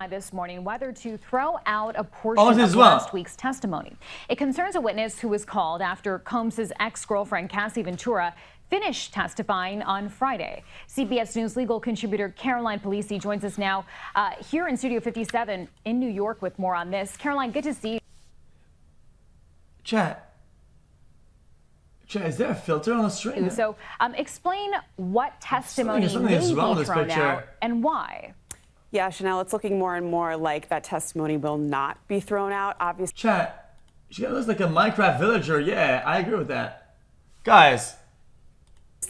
This morning, whether to throw out a portion of last week's testimony. It concerns a witness who was called after Combs' ex-girlfriend, Cassie Ventura, finished testifying on Friday. CBS News legal contributor Caroline Polisi joins us now here in Studio 57 in New York with more on this. Caroline, good to see you. Chat, is there a filter on the screen? So explain what testimony may be thrown out and why. Yeah, Chanel, it's looking more and more like that testimony will not be thrown out, obviously. Chat, she looks like a Minecraft villager. Yeah, I agree with that. Guys.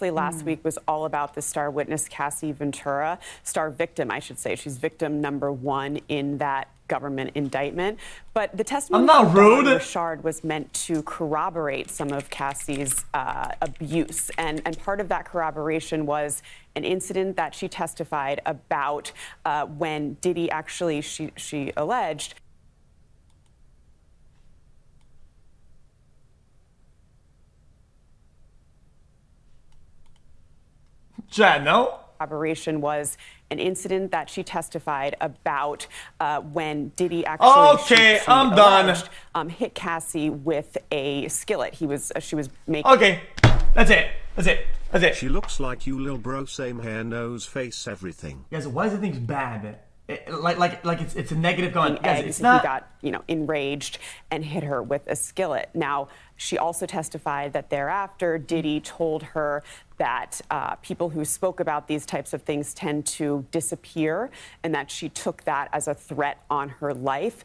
Last week was all about the star witness, Cassie Ventura. Star victim, I should say. She's victim number 1 in that government indictment. But the testimony from Richard was meant to corroborate some of Cassie's abuse. And part of that corroboration was an incident that she testified about when Diddy actually, she alleged, Chat, no? Corroboration was an incident that she testified about when Diddy actually I'm alleged, hit Cassie with a skillet. She was making. Okay, that's it. She looks like you, lil bro. Same hair, nose, face, everything. Guys, why is it things bad? Like it's a negative comment. Guys, it's not. He got, enraged and hit her with a skillet. Now, she also testified that thereafter, Diddy told her that people who spoke about these types of things tend to disappear, and that she took that as a threat on her life.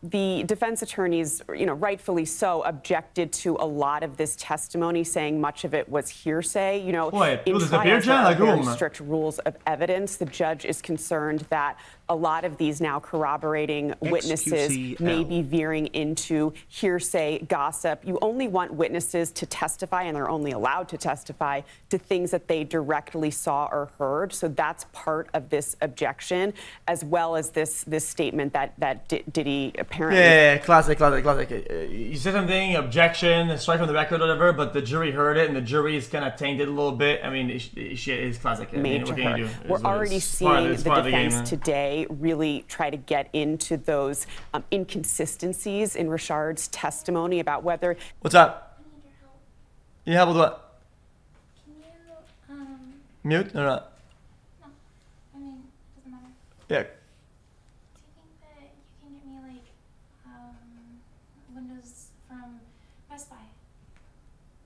The defense attorneys, rightfully so, objected to a lot of this testimony, saying much of it was hearsay. In trials, there are very strict rules of evidence. The judge is concerned that a lot of these now corroborating witnesses may be veering into hearsay, gossip. You only want witnesses to testify, and they're only allowed to testify to things that they directly saw or heard. So that's part of this objection, as well as this statement that Diddy apparently. Yeah, classic. You said something, objection, strike from the record, whatever, but the jury heard it, and the jury is kind of tainted a little bit. I mean, shit is classic. We're already seeing the defense today really try to get into those inconsistencies in Richard's testimony about whether. What's up? I need your help. You help with what? Can you mute or not? No, I mean, it doesn't matter. Yeah. Do you think that you can get me like Windows from Best Buy?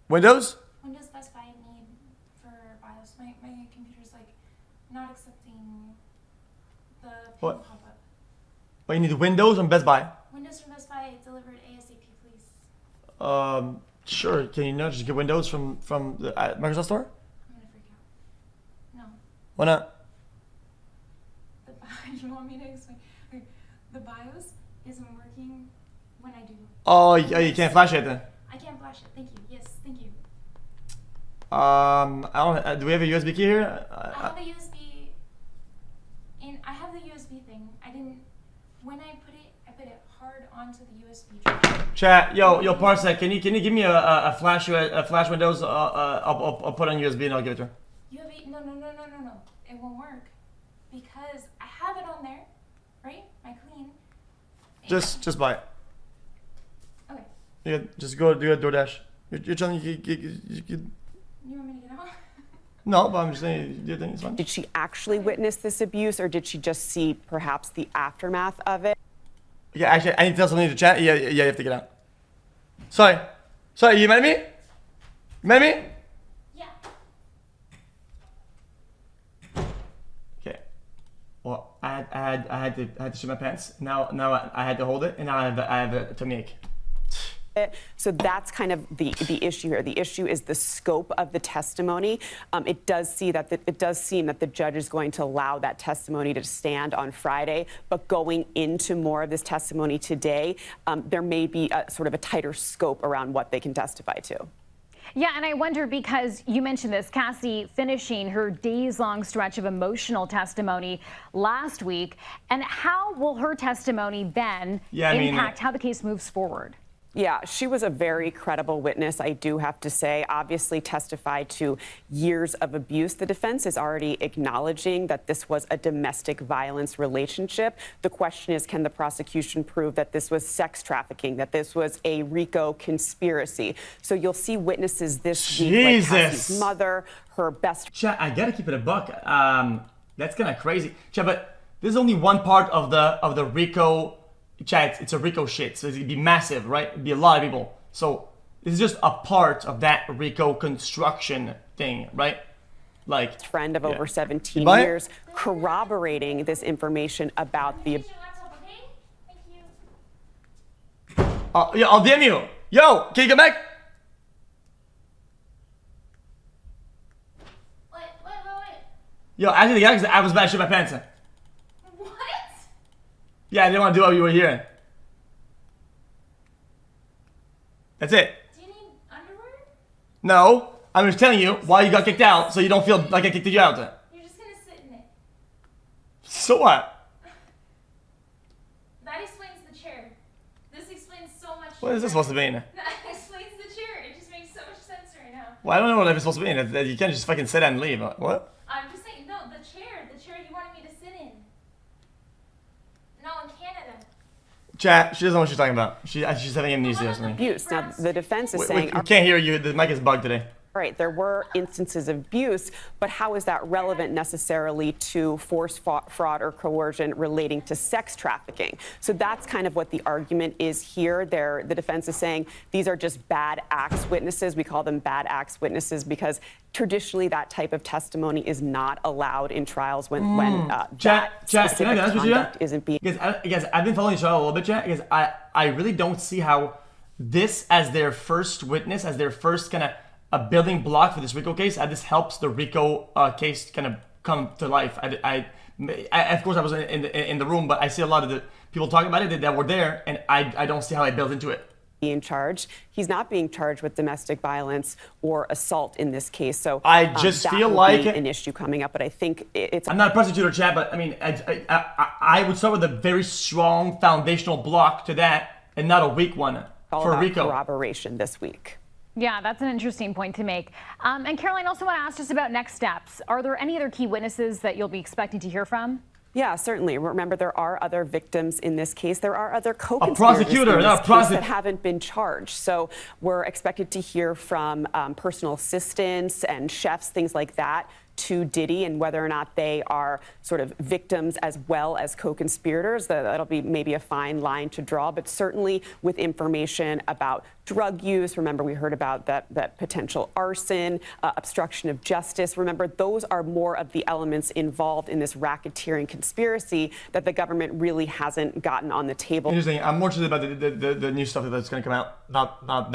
Windows? Windows Best Buy need for BIOS. My computer's like not accepting the pin pop-up. Well, you need Windows from Best Buy. Windows from Best Buy delivered ASAP, please. Sure. Can you not just get Windows from the Microsoft Store? I'm gonna freak out. No. Why not? You want me to explain? Okay. The BIOS isn't working when I do. Oh, you can't flash it then. I can't flash it. Thank you. Yes, thank you. I don't. Do we have a USB key here? I have a USB. I have the USB thing. I didn't. When I put it hard onto the USB drive. Chat, yo, Parsec, can you give me a flash Windows? I'll put on USB and I'll give it to her. No. It won't work because I have it on there, right? My clean. Just buy it. Okay. Yeah, just go do a DoorDash. You're trying to You want me to get out? No, but I'm just saying, do you think it's fine? Did she actually witness this abuse, or did she just see perhaps the aftermath of it? Yeah, actually, I need to tell something to chat. Yeah, you have to get out. Sorry, you mad at me? You mad at me? Yeah. Okay. Well, I had to shit my pants. Now I had to hold it, and now I have a tummy ache. So that's kind of the issue here. The issue is the scope of the testimony. It does seem that the judge is going to allow that testimony to stand on Friday, but going into more of this testimony today, there may be a sort of a tighter scope around what they can testify to. Yeah, and I wonder, because you mentioned this, Cassie finishing her days-long stretch of emotional testimony last week, and how will her testimony then impact how the case moves forward? Yeah, she was a very credible witness, I do have to say. Obviously testified to years of abuse. The defense is already acknowledging that this was a domestic violence relationship. The question is, can the prosecution prove that this was sex trafficking, that this was a RICO conspiracy? So you'll see witnesses this week, like Cassie's mother, her best. Chat, I gotta keep it a buck. That's kind of crazy. Chat, but this is only one part of the RICO. Chat, it's a RICO shit, so it'd be massive, right? It'd be a lot of people. So this is just a part of that RICO construction thing, right? Like Friend of over 17 years, corroborating this information about the. Use your laptop, okay? Thank you. Yeah, I'll DM you. Yo, can you come back? What? Yo, actually, I was about to shit my pants. What? Yeah, I didn't want to do what you were hearing. That's it. Do you need underwear? No, I'm just telling you why you got kicked out, so you don't feel like I kicked you out. You're just gonna sit in it. So what? That explains the chair. This explains so much. What is this supposed to mean? That explains the chair. It just makes so much sense right now. Well, I don't know what it's supposed to mean. You can't just fucking sit down and leave. What? I'm just saying, no, the chair you wanted me to sit in. No, in Canada. Chat, she doesn't know what she's talking about. She's having amnesia or something. Abuse. Now, the defense is We saying. can't hear you. The mic is bugged today. Right, there were instances of abuse, but how is that relevant necessarily to force fraud or coercion relating to sex trafficking? So that's kind of what the argument is here. The defense is saying these are just bad acts witnesses. We call them bad acts witnesses because traditionally that type of testimony is not allowed in trials when Chat, can I be honest with you? Isn't being. Guys, I've been following the trial a little bit, chat, because I really don't see how this as their first witness, as their first kind of a building block for this RICO case, this helps the RICO case kind of come to life. I of course I was in the room, but I see a lot of the people talking about it that were there, and I don't see how it built into it. Being charged. He's not being charged with domestic violence or assault in this case. So I just feel like an issue coming up, but I think it's. I'm not a prosecutor, chat, but I mean, I would start with a very strong foundational block to that, and not a weak one for RICO. Corroboration this week. Yeah, that's an interesting point to make. And Caroline, also want to ask just about next steps. Are there any other key witnesses that you'll be expecting to hear from? Yeah, certainly. Remember, there are other victims in this case. There are other co-conspirators that haven't been charged. So we're expected to hear from personal assistants and chefs, things like that, to Diddy, and whether or not they are sort of victims as well as co-conspirators. That'll be maybe a fine line to draw, but certainly with information about drug use. Remember, we heard about that potential arson, obstruction of justice. Remember, those are more of the elements involved in this racketeering conspiracy that the government really hasn't gotten on the table. Interesting. I'm more interested about the new stuff that's going to come out about